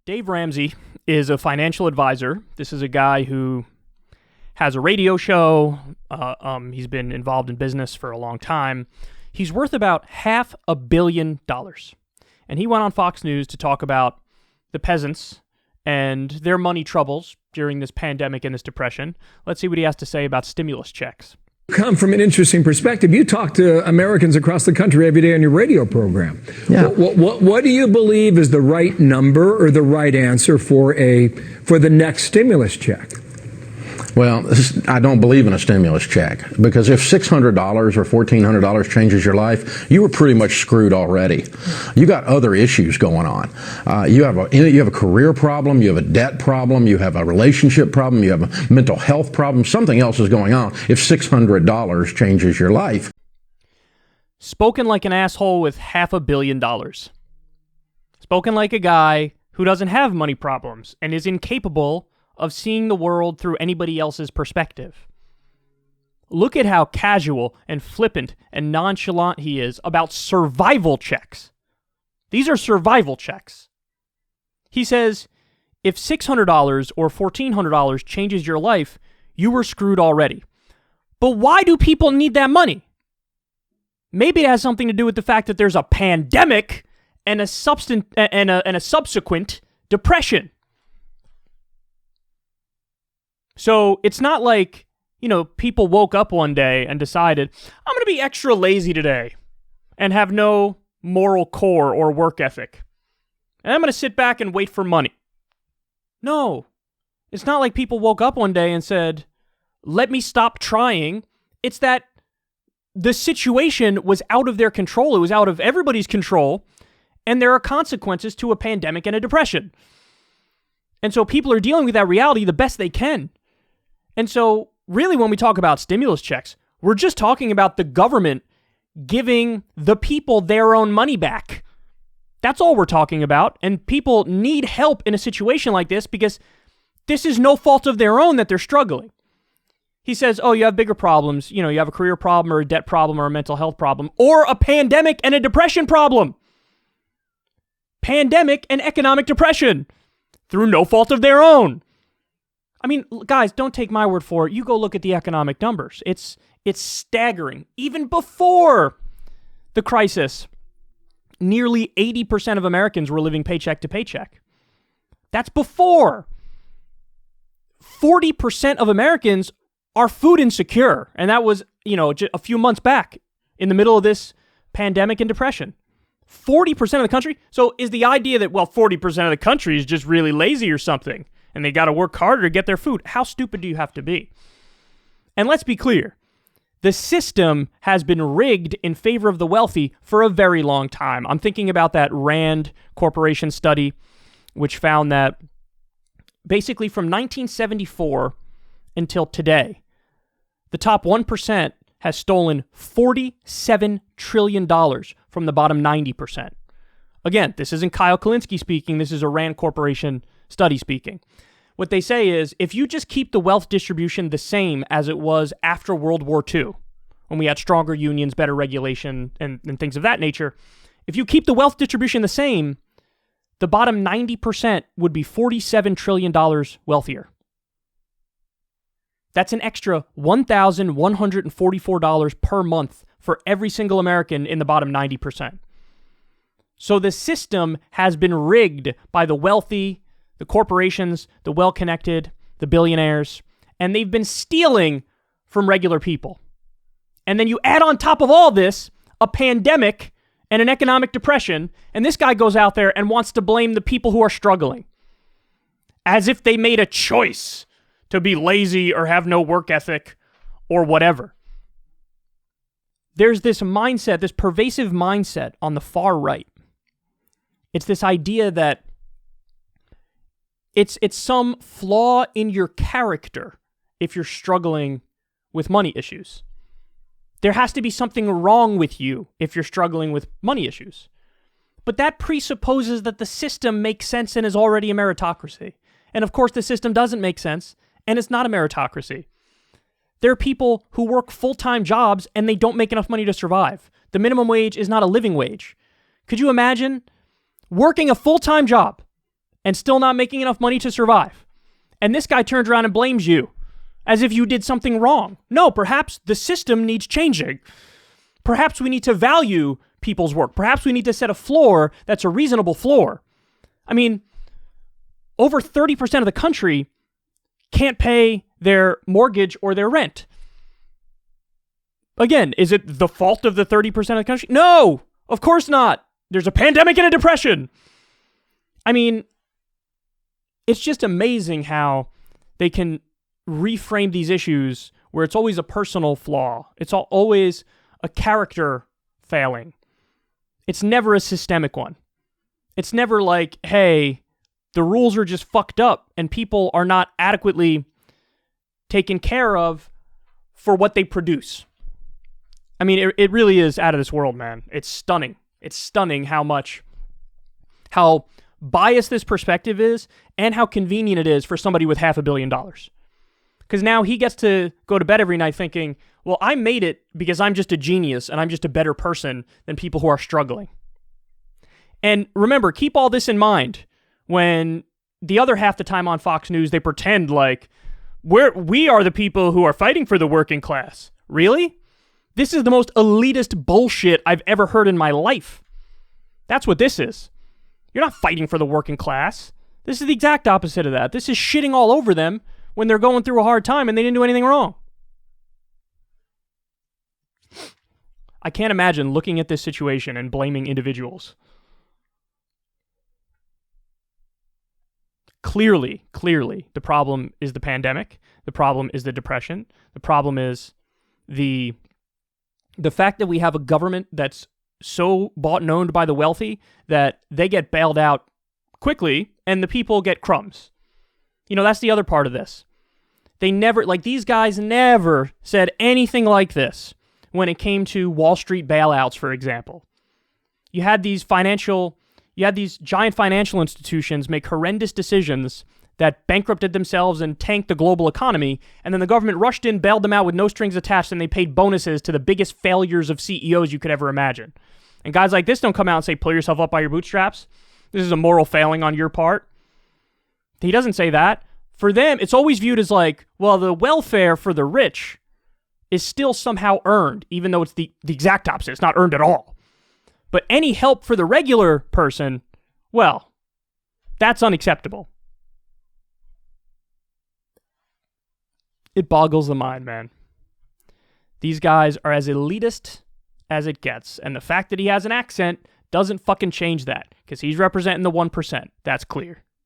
Dave Ramsey is a financial advisor. This is a guy who has a radio show. He's been involved in business for a long time. He's worth about $500 million. And he went on Fox News to talk about the peasants and their money troubles during this pandemic and this depression. Let's see what he has to say about stimulus checks. Come from an interesting perspective. You talk to Americans across the country every day on your radio program. Yeah. What do you believe is the right number or the right answer for the next stimulus check? Well, I don't believe in a stimulus check, because if $600 or $1,400 changes your life, you were pretty much screwed already. You got other issues going on. You have a career problem, you have a debt problem, you have a relationship problem, you have a mental health problem. Something else is going on if $600 changes your life. Spoken like an asshole with $500 million. Spoken like a guy who doesn't have money problems and is incapable of seeing the world through anybody else's perspective. Look at how casual and flippant and nonchalant he is about survival checks. These are survival checks. He says, if $600 or $1,400 changes your life, you were screwed already. But why do people need that money? Maybe it has something to do with the fact that there's a pandemic and a subsequent depression. So it's not like, people woke up one day and decided, I'm going to be extra lazy today and have no moral core or work ethic. And I'm going to sit back and wait for money. No, it's not like people woke up one day and said, let me stop trying. It's that the situation was out of their control. It was out of everybody's control. And there are consequences to a pandemic and a depression. And so people are dealing with that reality the best they can. And so, really, when we talk about stimulus checks, we're just talking about the government giving the people their own money back. That's all we're talking about. And people need help in a situation like this because this is no fault of their own that they're struggling. He says, you have bigger problems. You have a career problem or a debt problem or a mental health problem or a pandemic and a depression problem. Pandemic and economic depression through no fault of their own. I mean, guys, don't take my word for it. You go look at the economic numbers. It's staggering. Even before the crisis, nearly 80% of Americans were living paycheck to paycheck. That's before. 40% of Americans are food insecure. And that was, just a few months back in the middle of this pandemic and depression. 40% of the country. So is the idea that, 40% of the country is just really lazy or something, and they got to work harder to get their food? How stupid do you have to be? And let's be clear. The system has been rigged in favor of the wealthy for a very long time. I'm thinking about that Rand Corporation study, which found that basically from 1974 until today, the top 1% has stolen $47 trillion from the bottom 90%. Again, this isn't Kyle Kulinski speaking. This is a Rand Corporation study speaking. What they say is, if you just keep the wealth distribution the same as it was after World War II, when we had stronger unions, better regulation, and things of that nature, if you keep the wealth distribution the same, the bottom 90% would be $47 trillion wealthier. That's an extra $1,144 per month for every single American in the bottom 90%. So the system has been rigged by the wealthy, the corporations, the well-connected, the billionaires, and they've been stealing from regular people. And then you add on top of all this a pandemic and an economic depression, and this guy goes out there and wants to blame the people who are struggling, as if they made a choice to be lazy or have no work ethic or whatever. There's this mindset, this pervasive mindset on the far right. It's this idea that it's some flaw in your character if you're struggling with money issues. There has to be something wrong with you if you're struggling with money issues. But that presupposes that the system makes sense and is already a meritocracy. And of course, the system doesn't make sense, and it's not a meritocracy. There are people who work full-time jobs and they don't make enough money to survive. The minimum wage is not a living wage. Could you imagine working a full-time job and still not making enough money to survive. And this guy turns around and blames you as if you did something wrong. No, perhaps the system needs changing. Perhaps we need to value people's work. Perhaps we need to set a floor that's a reasonable floor. I mean, over 30% of the country can't pay their mortgage or their rent. Again, is it the fault of the 30% of the country? No, of course not. There's a pandemic and a depression. I mean, it's just amazing how they can reframe these issues where it's always a personal flaw. It's always a character failing. It's never a systemic one. It's never like, hey, the rules are just fucked up and people are not adequately taken care of for what they produce. I mean, it really is out of this world, man. It's stunning. It's stunning how biased this perspective is and how convenient it is for somebody with $500 million. Because now he gets to go to bed every night thinking, well, I made it because I'm just a genius and I'm just a better person than people who are struggling. And remember, keep all this in mind when the other half the time on Fox News, they pretend like we are the people who are fighting for the working class. Really? This is the most elitist bullshit I've ever heard in my life. That's what this is. You're not fighting for the working class. This is the exact opposite of that. This is shitting all over them when they're going through a hard time and they didn't do anything wrong. I can't imagine looking at this situation and blaming individuals. Clearly, the problem is the pandemic. The problem is the depression. The problem is the fact that we have a government that's so bought and owned by the wealthy that they get bailed out quickly and the people get crumbs. You know, that's the other part of this. These guys never said anything like this when it came to Wall Street bailouts, for example. You had these giant financial institutions make horrendous decisions that bankrupted themselves and tanked the global economy, and then the government rushed in, bailed them out with no strings attached, and they paid bonuses to the biggest failures of CEOs you could ever imagine. And guys like this don't come out and say, pull yourself up by your bootstraps. This is a moral failing on your part. He doesn't say that. For them, it's always viewed as like, well, the welfare for the rich is still somehow earned, even though it's the exact opposite. It's not earned at all. But any help for the regular person, well, that's unacceptable. It boggles the mind, man. These guys are as elitist as it gets. And the fact that he has an accent doesn't fucking change that, because he's representing the 1%. That's clear.